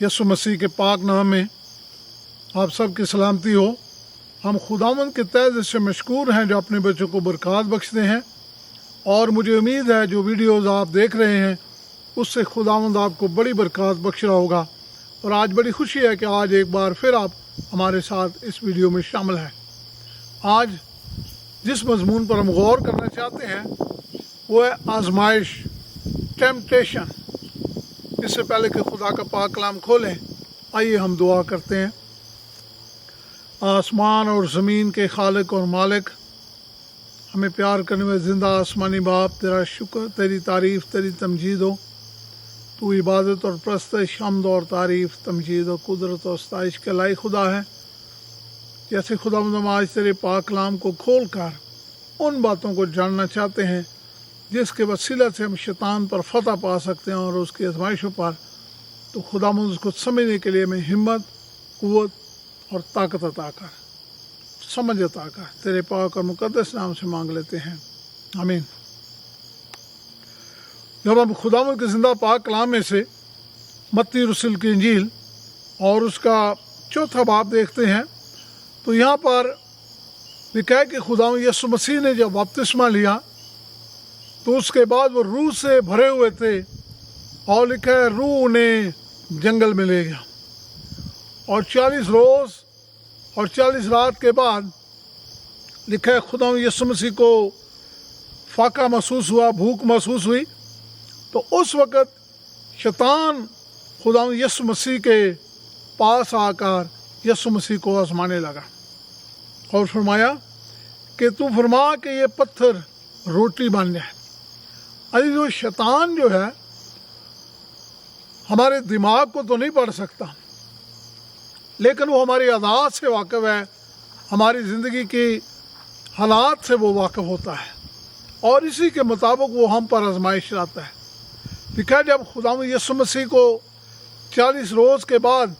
यसु मसीह के पाक नाम में आप सब की सलामती हो। हम खुदावंद के तहे दिल से मशकूर हैं जो अपने बच्चों को बरकत बख्शते हैं, और मुझे उम्मीद है जो वीडियोज़ आप देख रहे हैं उससे खुदावंद आपको बड़ी बरकत बख्श रहा होगा। और आज बड़ी खुशी है कि आज एक बार फिर आप हमारे साथ इस वीडियो में शामिल हैं। आज जिस मजमून पर हम गौर करना चाहते हैं वो है आजमाइश, टेम्पटेशन। इससे पहले कि खुदा का पाक कलाम खोलें, आइए हम दुआ करते हैं। आसमान और ज़मीन के खालिक और मालिक, हमें प्यार करने में ज़िंदा आसमानी बाप, तेरा शुक्र, तेरी तारीफ़, तेरी तमजीद हो। तू इबादत और प्रस्तश, हम्द और तारीफ़, तमजीद और कुदरत और सताइश के लायक खुदा है। जैसे खुदा हम आज तेरे पाक कलाम को खोल कर उन बातों को जानना चाहते हैं जिसके वसीला से हम शैतान पर फतह पा सकते हैं और उसकी आजमाइशों पर, तो खुदा उसको समझने के लिए हमें हिम्मत, कुव्वत और ताकत अता कर, समझ अता कर। तेरे पाक और मुकद्दस नाम से मांग लेते हैं, आमीन। जब हम खुदावंद के ज़िंदा पाक कलाम में से मत्ती रसूल की इंजील और उसका 4 बाब देखते हैं, तो यहाँ पर लिखा है कि खुदावंद यीशु मसीह ने जब बपतिस्मा लिया तो उसके बाद वो रूह से भरे हुए थे, और लिखा है रूह उन्हें जंगल में ले गया, और 40 रोज़ और 40 रात के बाद लिखा है खुदावंद यीशु मसीह को फाका महसूस हुआ, भूख महसूस हुई। तो उस वक़्त शैतान खुदावंद यीशु मसीह के पास आकर यीशु मसीह को आजमाने लगा और फरमाया कि तू फरमा कि ये पत्थर रोटी बन जाए। अरे जो शैतान जो है हमारे दिमाग को तो नहीं पढ़ सकता, लेकिन वो हमारी आदत से वाकिफ़ है, हमारी ज़िंदगी की हालात से वो वाकिफ़ होता है, और इसी के मुताबिक वो हम पर आजमाइश लाता है। लिखा जब खुदावंद यीशु मसीह को 40 रोज़ के बाद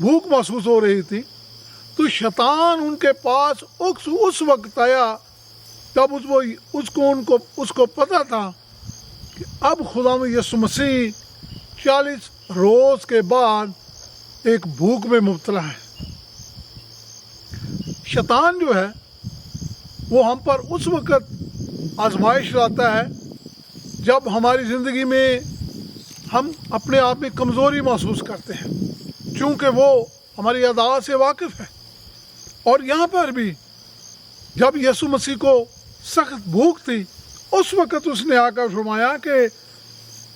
भूख महसूस हो रही थी, तो शैतान उनके पास उस वक्त आया जब उसको पता था कि अब खुदावंद यीशु मसीह 40 रोज़ के बाद एक भूख में मुब्तला है। शैतान जो है वो हम पर उस वक्त आजमाइश लाता है जब हमारी ज़िंदगी में हम अपने आप में कमज़ोरी महसूस करते हैं, चूँकि वो हमारी आदत से वाकिफ़ है। और यहाँ पर भी जब यीशु मसीह को सख्त भूख थी, उस वक़्त उसने आकर फरमाया कि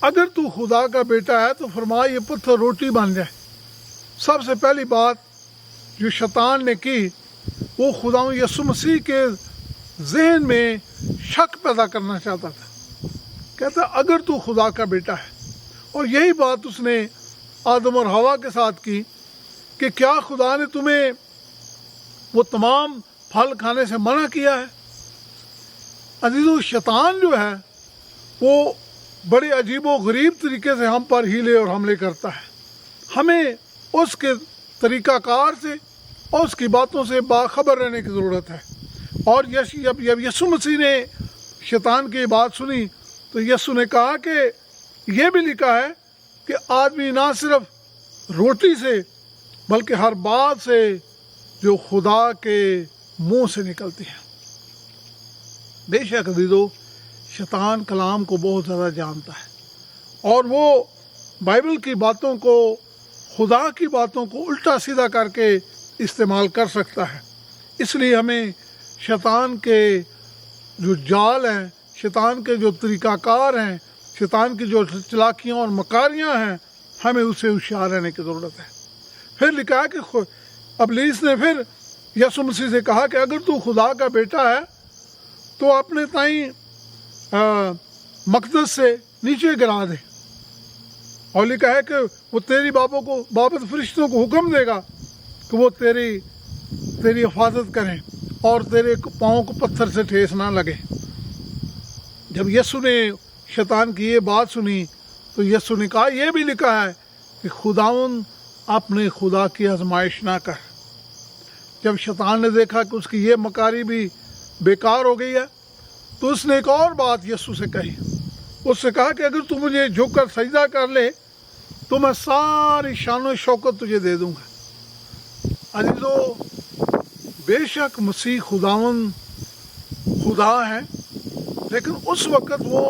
अगर तू खुदा का बेटा है तो फरमा ये पत्थर रोटी बन जाए। सबसे पहली बात जो शैतान ने की वो खुदावंद यीशु मसीह के जहन में शक पैदा करना चाहता था। कहता अगर तू खुदा का बेटा है, और यही बात उसने आदम और हवा के साथ की कि क्या खुदा ने तुम्हें वो तमाम फल खाने से मना किया है। अजीज़ों, शैतान जो है वो बड़े अजीबो गरीब तरीके से हम पर हीले और हमले करता है। हमें उसके तरीक़ाकार से और उसकी बातों से बाखबर रहने की ज़रूरत है। और जब यीशु मसीह ने शैतान की बात सुनी तो यीशु ने कहा कि ये भी लिखा है कि आदमी ना सिर्फ रोटी से बल्कि हर बात से जो खुदा के मुंह से निकलती है। बेशक अज़ीज़ों, शैतान कलाम को बहुत ज़्यादा जानता है और वो बाइबल की बातों को, खुदा की बातों को उल्टा सीधा करके इस्तेमाल कर सकता है। इसलिए हमें शैतान के जो जाल हैं, शैतान के जो तरीक़ाकार हैं, शैतान की जो चालाकियाँ और मकारियाँ हैं, हमें उससे होशियार रहने की ज़रूरत है। फिर लिखा है कि इब्लीस ने फिर यीशु मसीह से कहा कि अगर तू खुदा का बेटा है तो अपने ताई मक़दस से नीचे गिरा दे। और लिखा है कि वो तेरी बाबत फरिश्तों को हुक्म देगा कि वो तेरी हिफाजत करें और तेरे पाँव को पत्थर से ठेस ना लगे। जब यीशु ने शैतान की ये बात सुनी तो यीशु ने कहा यह भी लिखा है कि खुदावंद अपने खुदा की आजमाइश ना कर। जब शैतान ने देखा कि उसकी ये मकारी भी बेकार हो गई है तो उसने एक और बात यीशु से कही। उससे कहा कि अगर तू मुझे झुककर सजदा कर ले तो मैं सारी शान शौकत तुझे दे दूंगा। अजीजों, बेशक मसीह खुदावन खुदा है, लेकिन उस वक़्त वो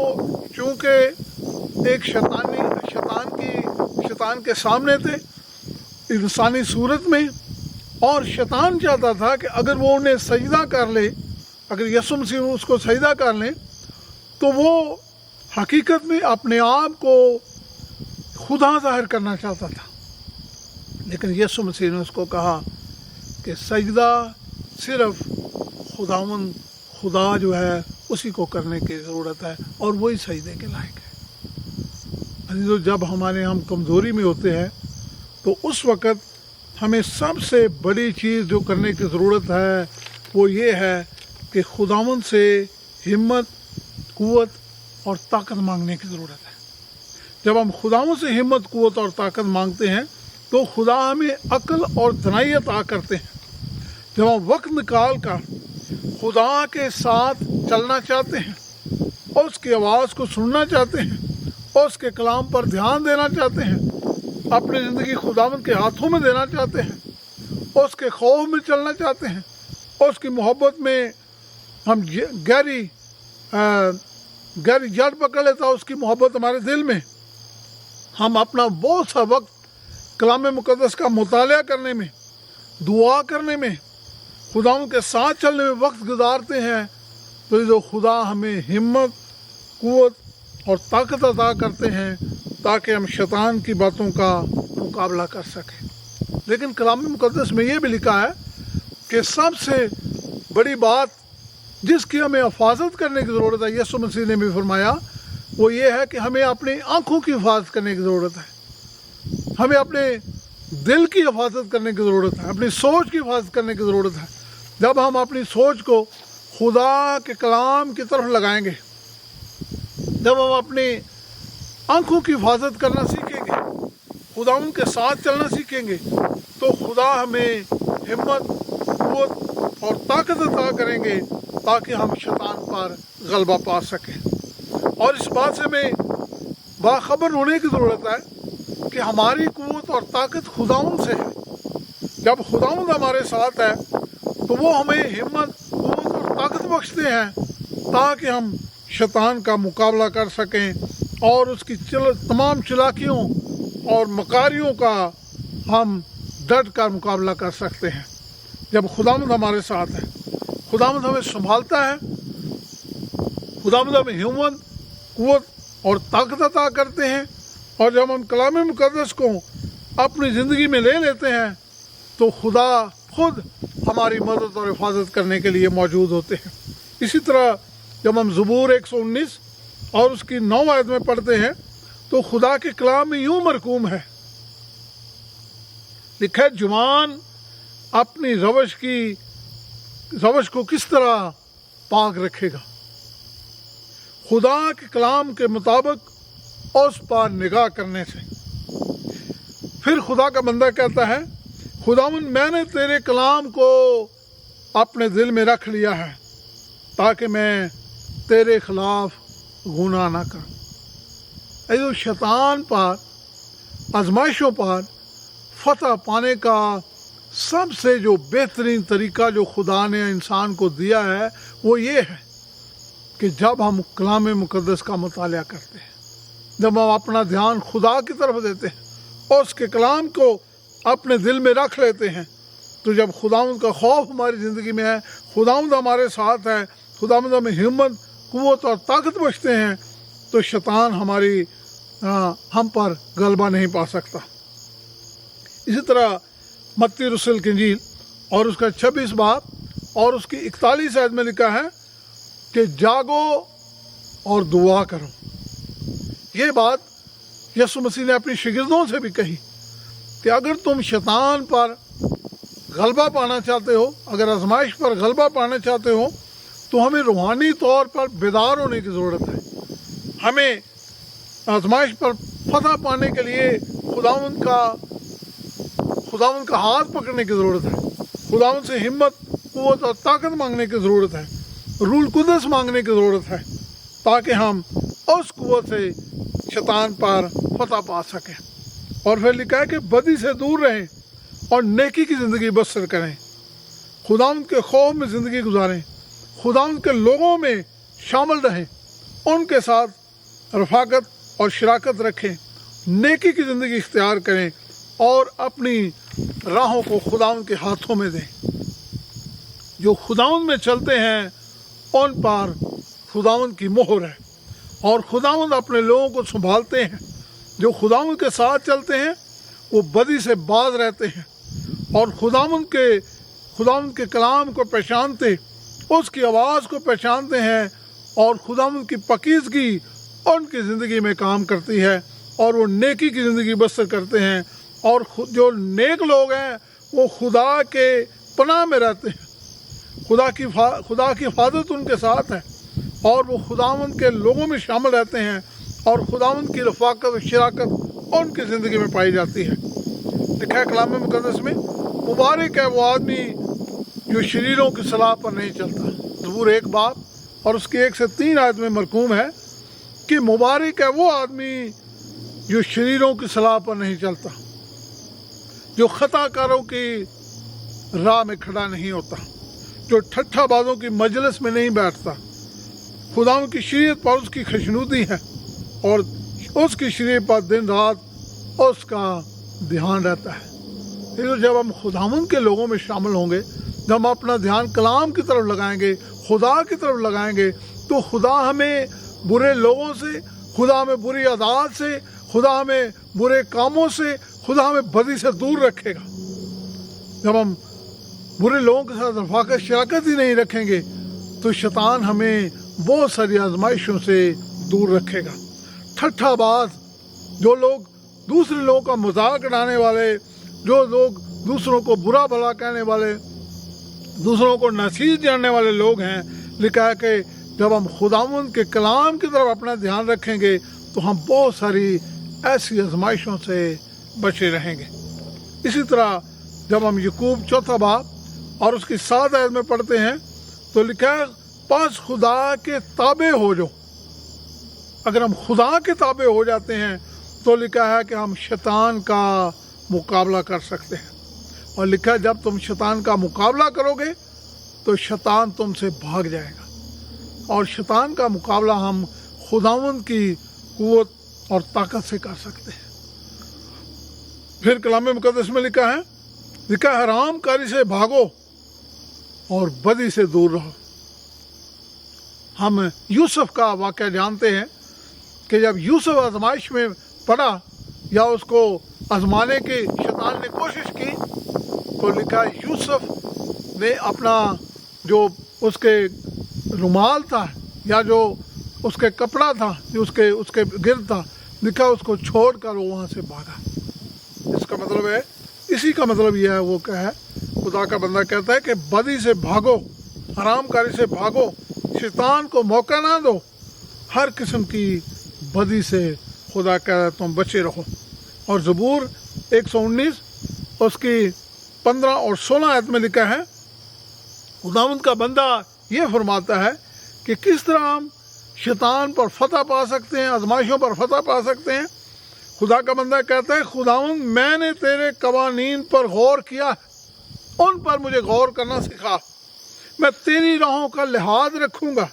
चूँकि एक शैतान के सामने थे इंसानी सूरत में, और शैतान चाहता था कि अगर वो उन्हें सजदा कर ले, अगर यीशु मसीह उसको सजदा कर ले, तो वो हकीकत में अपने आप को खुदा ज़ाहिर करना चाहता था। लेकिन यीशु मसीह ने उसको कहा कि सजदा सिर्फ खुदा जो है उसी को करने की ज़रूरत है, और वही सजदे के लायक है। तो जब हम कमज़ोरी में होते हैं, तो उस वक़्त हमें सबसे बड़ी चीज़ जो करने की ज़रूरत है वो ये है कि खुदावंद से हिम्मत, क़ुव्वत और ताकत मांगने की ज़रूरत है। जब हम खुदावंद से हिम्मत, क़ुव्वत और ताकत मांगते हैं तो खुदा हमें अक्ल और दानियत अता करते हैं। जब हम वक्त निकाल कर खुदा के साथ चलना चाहते हैं और उसकी आवाज़ को सुनना चाहते हैं और उसके कलाम पर ध्यान देना चाहते हैं, अपनी ज़िंदगी खुदावंद के हाथों में देना चाहते हैं और उसके खौफ में चलना चाहते हैं और उसकी मोहब्बत में हम गहरी जड़ पकड़ लेता है उसकी मोहब्बत हमारे दिल में, हम अपना बहुत सा वक्त कलाम मुक़द्दस का मुताला करने में, दुआ करने में, खुदावंद के साथ चलने में वक्त गुजारते हैं, तो जो खुदा हमें हिम्मत, क़ुव्वत और ताकत अता करते हैं ताकि हम शैतान की बातों का मुकाबला कर सकें। लेकिन कलाम मुक़द्दस में ये भी लिखा है कि सबसे बड़ी बात जिसकी हमें हिफाजत करने की ज़रूरत है, यीशु मसीह ने भी फरमाया, वो ये है कि हमें अपनी आँखों की हिफाजत करने की ज़रूरत है, हमें अपने दिल की हिफाजत करने की ज़रूरत है, अपनी सोच की हिफाजत करने की ज़रूरत है। जब हम अपनी सोच को खुदा के कलाम की तरफ लगाएंगे, जब हम अपनी आँखों की हिफाजत करना सीखेंगे, खुदा उनके साथ चलना सीखेंगे, तो खुदा हमें हिम्मत, क़ुव्वत और ताकत अता करेंगे ताकि हम शैतान पर गलबा पा सकें। और इस बात से हमें बाखबर होने की ज़रूरत है कि हमारी क़ुव्वत और ताकत खुदावंद से है। जब खुदावंद हमारे साथ है तो वो हमें हिम्मत, क़ुव्वत और ताकत बख्शते हैं ताकि हम शैतान का मुकाबला कर सकें और उसकी तमाम चालाकियों और मकारियों का हम डट कर मुकाबला कर सकते हैं। जब खुदावंद हमारे साथ है, खुदावंद हमें संभालता है, खुदावंद हमें हिम्मत, क़ुव्वत और ताकत अता करते हैं, और जब हम कलाम मुक़द्दस को अपनी ज़िंदगी में ले लेते हैं तो खुदा खुद हमारी मदद और हिफाजत करने के लिए मौजूद होते हैं। इसी तरह जब हम ज़बूर 119 और उसकी 9 आयत में पढ़ते हैं तो खुदा के कलाम में यूँ मरकूम है, लिखा है, जवान अपनी रवश को किस तरह पाक रखेगा, खुदा के कलाम के मुताबिक उस पर निगाह करने से। फिर खुदा का बंदा कहता है, खुदावंद मैंने तेरे कलाम को अपने दिल में रख लिया है ताकि मैं तेरे खिलाफ गुनाह ना करूं। ऐसे शैतान पर, आजमाइशों पर फतह पाने का सबसे जो बेहतरीन तरीका जो खुदा ने इंसान को दिया है वो ये है कि जब हम कलाम मुक़द्दस का मुताला करते हैं, जब हम अपना ध्यान खुदा की तरफ देते हैं और उसके कलाम को अपने दिल में रख लेते हैं, तो जब खुदावंद का खौफ हमारी ज़िंदगी में है, खुदावंद हमारे साथ है, खुदावंद हमें हिम्मत, क़ुव्वत और ताकत बख्शते हैं, तो शैतान हम पर गलबा नहीं पा सकता। इसी तरह मत्ती रसूल की इंजील और उसका 26 बाब और उसकी 41 आयत में लिखा है कि जागो और दुआ करो। ये बात यीशु मसीह ने अपनी शागिर्दों से भी कही कि अगर तुम शैतान पर गलबा पाना चाहते हो, अगर आजमाइश पर गलबा पाना चाहते हो, तो हमें रूहानी तौर पर बेदार होने की ज़रूरत है। हमें आजमाइश पर फतह पाने के लिए खुदावंद का हाथ पकड़ने की ज़रूरत है, खुदावंद से हिम्मत, क़ुव्वत और ताकत मांगने की ज़रूरत है, रूल कुदस मांगने की ज़रूरत है ताकि हम उस क़ुव्वत से शैतान पर फतह पा सकें। اور پھر لکھا ہے کہ بدی سے دور رہیں اور نیکی کی زندگی بسر کریں، خداوند کے خوف میں زندگی گزاریں، خداوند کے لوگوں میں شامل رہیں، ان کے ساتھ رفاقت اور شراکت رکھیں، نیکی کی زندگی اختیار کریں اور اپنی راہوں کو خداوند کے ہاتھوں میں دیں۔ جو خداوند میں چلتے ہیں ان پر خداوند کی مہر ہے، اور خداوند اپنے لوگوں کو سنبھالتے ہیں۔ جو خداوند کے ساتھ چلتے ہیں وہ بدی سے باز رہتے ہیں اور خداوند کے کلام کو پہچانتے، اس کی آواز کو پہچانتے ہیں، اور خداوند کی پاکیزگی ان کی زندگی میں کام کرتی ہے اور وہ نیکی کی زندگی بسر کرتے ہیں۔ اور جو نیک لوگ ہیں وہ خدا کے پناہ میں رہتے ہیں، خدا کی حفاظت ان کے ساتھ ہے، اور وہ خداوند کے لوگوں میں شامل رہتے ہیں، اور خداوند کی رفاقت و شراکت ان کی زندگی میں پائی جاتی ہے۔ لکھا ہے کلام مقدس میں، مبارک ہے وہ آدمی جو شریروں کی صلاح پر نہیں چلتا۔ زبور 1 باب اور اس کی 1 سے 3 آیت میں مرقوم ہے کہ مبارک ہے وہ آدمی جو شریروں کی صلاح پر نہیں چلتا، جو خطا کاروں کی راہ میں کھڑا نہیں ہوتا، جو ٹھٹھا بازوں کی مجلس میں نہیں بیٹھتا۔ خداوند کی شریعت پر اس کی خوشنودی ہے اور اس کی شریعت پر دن رات اس کا دھیان رہتا ہے۔ پھر جب ہم خداوند کے لوگوں میں شامل ہوں گے، جب ہم اپنا دھیان کلام کی طرف لگائیں گے، خدا کی طرف لگائیں گے، تو خدا ہمیں برے لوگوں سے، خدا ہمیں بری عادات سے، خدا ہمیں برے کاموں سے، خدا ہمیں بدی سے دور رکھے گا۔ جب ہم برے لوگوں کے ساتھ رفاقت شراکت ہی نہیں رکھیں گے تو شیطان ہمیں بہت ساری آزمائشوں سے دور رکھے گا۔ ٹھٹھا باز، جو لوگ دوسرے لوگوں کا مذاق اڑانے والے، جو لوگ دوسروں کو برا بھلا کہنے والے، دوسروں کو نصیحت جاننے والے لوگ ہیں، لکھا ہے کہ جب ہم خداوند کے کلام کی طرف اپنا دھیان رکھیں گے تو ہم بہت ساری ایسی آزمائشوں سے بچے رہیں گے۔ اسی طرح جب ہم یعقوب 4 باب اور اس کی 7 آیت میں پڑھتے ہیں تو لکھا ہے پس خدا کے تابع ہو جو۔ اگر ہم خدا کے تابع ہو جاتے ہیں تو لکھا ہے کہ ہم شیطان کا مقابلہ کر سکتے ہیں، اور لکھا ہے جب تم شیطان کا مقابلہ کرو گے تو شیطان تم سے بھاگ جائے گا، اور شیطان کا مقابلہ ہم خداوند کی قوت اور طاقت سے کر سکتے ہیں۔ پھر کلام مقدس میں لکھا ہے حرام کاری سے بھاگو اور بدی سے دور رہو۔ ہم یوسف کا واقعہ جانتے ہیں کہ جب یوسف آزمائش میں پڑا یا اس کو آزمانے کی شیطان نے کوشش کی تو لکھا یوسف نے اپنا جو اس کے رومال تھا یا جو اس کے کپڑا تھا جو اس کے گرد تھا، لکھا اس کو چھوڑ کر وہ وہاں سے بھاگا۔ اس کا مطلب ہے، اسی کا مطلب یہ ہے، وہ کیا ہے، خدا کا بندہ کہتا ہے کہ بدی سے بھاگو، حرام کاری سے بھاگو، شیطان کو موقع نہ دو، ہر قسم کی بدی سے خدا کہتا ہے تم بچے رہو۔ اور زبور 119 اس کی 15 اور 16 آیت میں لکھا ہے، خداوند کا بندہ یہ فرماتا ہے کہ کس طرح ہم شیطان پر فتح پا سکتے ہیں، آزمائشوں پر فتح پا سکتے ہیں۔ خدا کا بندہ کہتا ہے خداوند میں نے تیرے قوانین پر غور کیا ہے، ان پر مجھے غور کرنا سکھا، میں تیری راہوں کا لحاظ رکھوں گا،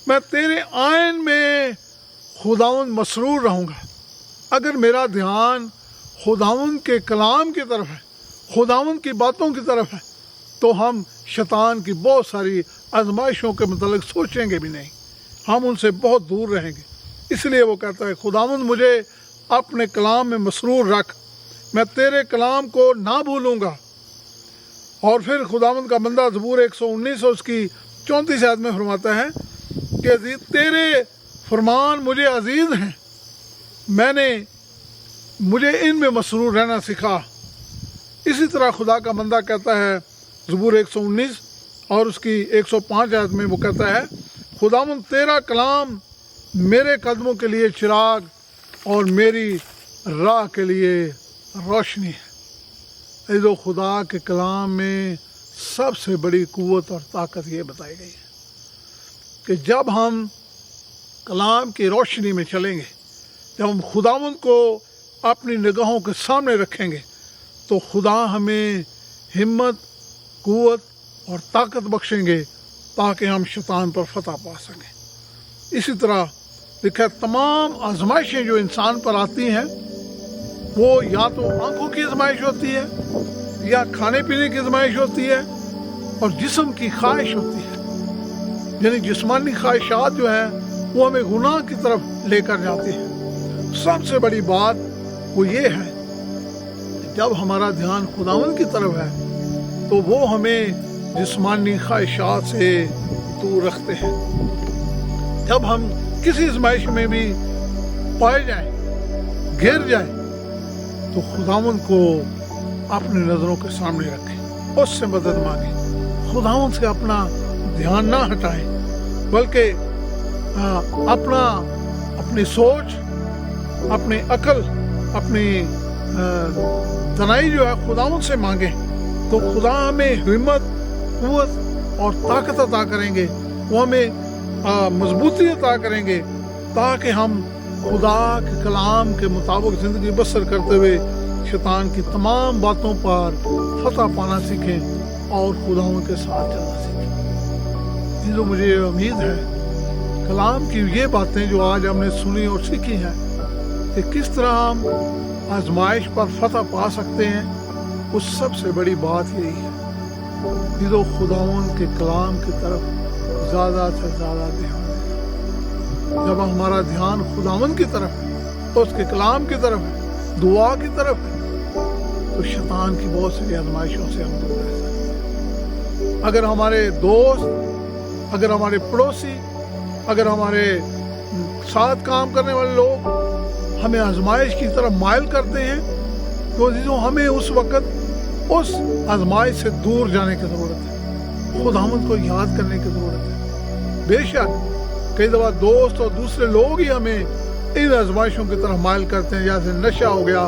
میں تیرے آئین میں خداوند مسرور رہوں گا۔ اگر میرا دھیان خداوند کے کلام کی طرف ہے، خداوند کی باتوں کی طرف ہے، تو ہم شیطان کی بہت ساری آزمائشوں کے متعلق سوچیں گے بھی نہیں، ہم ان سے بہت دور رہیں گے۔ اس لیے وہ کہتا ہے خداوند مجھے اپنے کلام میں مسرور رکھ، میں تیرے کلام کو نہ بھولوں گا۔ اور پھر خداوند کا بندہ زبور 119 اس کی 34 آیت میں فرماتا ہے کہ تیرے فرمان مجھے عزیز ہیں، مجھے ان میں مسرور رہنا سکھا۔ اسی طرح خدا کا بندہ کہتا ہے زبور 119 اور اس کی 105 آیت میں وہ کہتا ہے خداوند تیرا کلام میرے قدموں کے لیے چراغ اور میری راہ کے لیے روشنی ہے۔ جو خدا کے کلام میں سب سے بڑی قوت اور طاقت یہ بتائی گئی ہے کہ جب ہم کلام کی روشنی میں چلیں گے، جب ہم خداوند کو अपनी निगाहों के सामने रखेंगे तो खुदा हमें हिम्मत, कुव्वत और ताकत बख्शेंगे ताकि हम शैतान पर फतह पा सकें। इसी तरह लिखा तमाम आजमाइशें जो इंसान पर आती हैं वो या तो आंखों की आजमाइश होती है या खाने पीने की आजमाइश होती है और जिस्म की ख्वाहिश होती है। यानी जिस्मानी ख्वाहिशात जो हैं वो हमें गुनाह की तरफ लेकर जाती हैं। सबसे बड़ी बात वो ये है कि जब हमारा ध्यान खुदावंद की तरफ है तो वो हमें जिस्मानी ख्वाहिशात से दूर रखते हैं। जब हम किसी आजमाइश में भी पाए जाएं, गिर जाएं, तो खुदावंद को अपनी नजरों के सामने रखें, उससे मदद मांगे, खुदावंद से अपना ध्यान ना हटाएं, बल्कि अपनी सोच, अपनी अकल, अपनी दनाई जो है खुदावंद से मांगे तो खुदा हमें हिम्मत, कुव्वत और ताकत अता करेंगे। वो हमें मजबूती अता करेंगे ताकि हम खुदा के कलाम के मुताबिक ज़िंदगी बसर करते हुए शैतान की तमाम बातों पर फतह पाना सीखें और खुदाओं के साथ चलना सीखें। जो मुझे उम्मीद है कलाम की ये बातें जो आज हमने सुनी और सीखी हैं कि किस तरह हम आजमाइश पर फतह पा सकते हैं, उस सबसे बड़ी बात यही है कि जो खुदावन के कलाम की तरफ ज़्यादा से ज़्यादा ध्यान दें। जब हमारा ध्यान खुदावन की तरफ है, तो उसके कलाम की तरफ है, दुआ की तरफ है, तो शैतान की बहुत सी आजमाइशों से हम दूर रह सकते हैं। अगर हमारे दोस्त, अगर हमारे पड़ोसी, अगर हमारे साथ काम करने वाले लोग हमें आजमाइश की तरफ माइल करते हैं तो जो हमें उस वक्त उस आजमाइश से दूर जाने की ज़रूरत है, खुदावंद को याद करने की ज़रूरत है। बेशक कई दफ़ा दोस्त और दूसरे लोग ही हमें इन आजमाइशों की तरफ माइल करते हैं, जैसे नशा हो गया,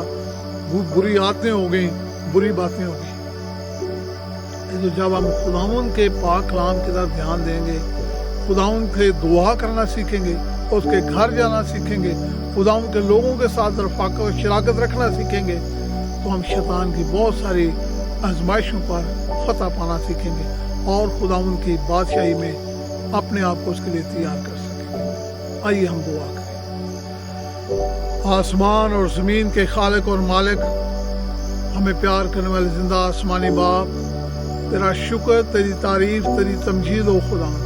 बुरी आदतें हो गई, बुरी बातें हो गई। तो जब हम खुदावंद के पाक कलाम की तरफ ध्यान देंगे, खुदावंद से दुआ करना सीखेंगे, उसके घर जाना सीखेंगे, खुदावंद के लोगों के साथ रफ़ाक़त और शराकत रखना सीखेंगे, तो हम शैतान की बहुत सारी आजमाइशों पर फतह पाना सीखेंगे और खुदावंद की बादशाही में अपने आप को उसके लिए तैयार कर सकेंगे। आइए हम दुआ करें। आसमान और ज़मीन के खालिक और मालिक, हमें प्यार करने वाले जिंदा आसमानी बाप, तेरा शुक्र, तेरी तारीफ, तेरी तमजीद हो खुदावंद।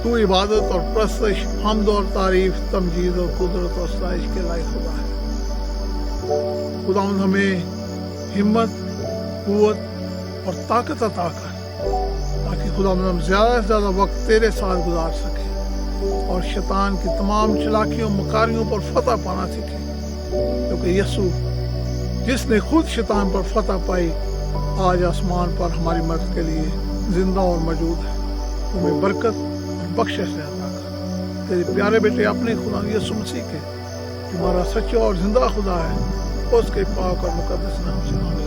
तू इबादत और प्रस्तश, हमद और तारीफ, तमजीद और कुदरत और सताइश के लायक खुदा है। खुदावंद हमें हिम्मत, कुव्वत और ताकत अता कर ताकि खुदावंद हम ज़्यादा से ज़्यादा वक्त तेरे साथ गुजार सकें और शैतान की तमाम चालाकियों, मकारियों पर फतह पाना सीखें, क्योंकि यीशु जिसने खुद शैतान पर फतह पाई आज आसमान पर हमारी मदद के लिए जिंदा और मौजूद है। तुम्हें बरकत और बख्शिश से अता कर। तेरे प्यारे बेटे अपने खुदा यीशु मसीह के, तुम्हारा सच्चा और जिंदा खुदा है, उसके पाक और मुकद्दस नाम से मांग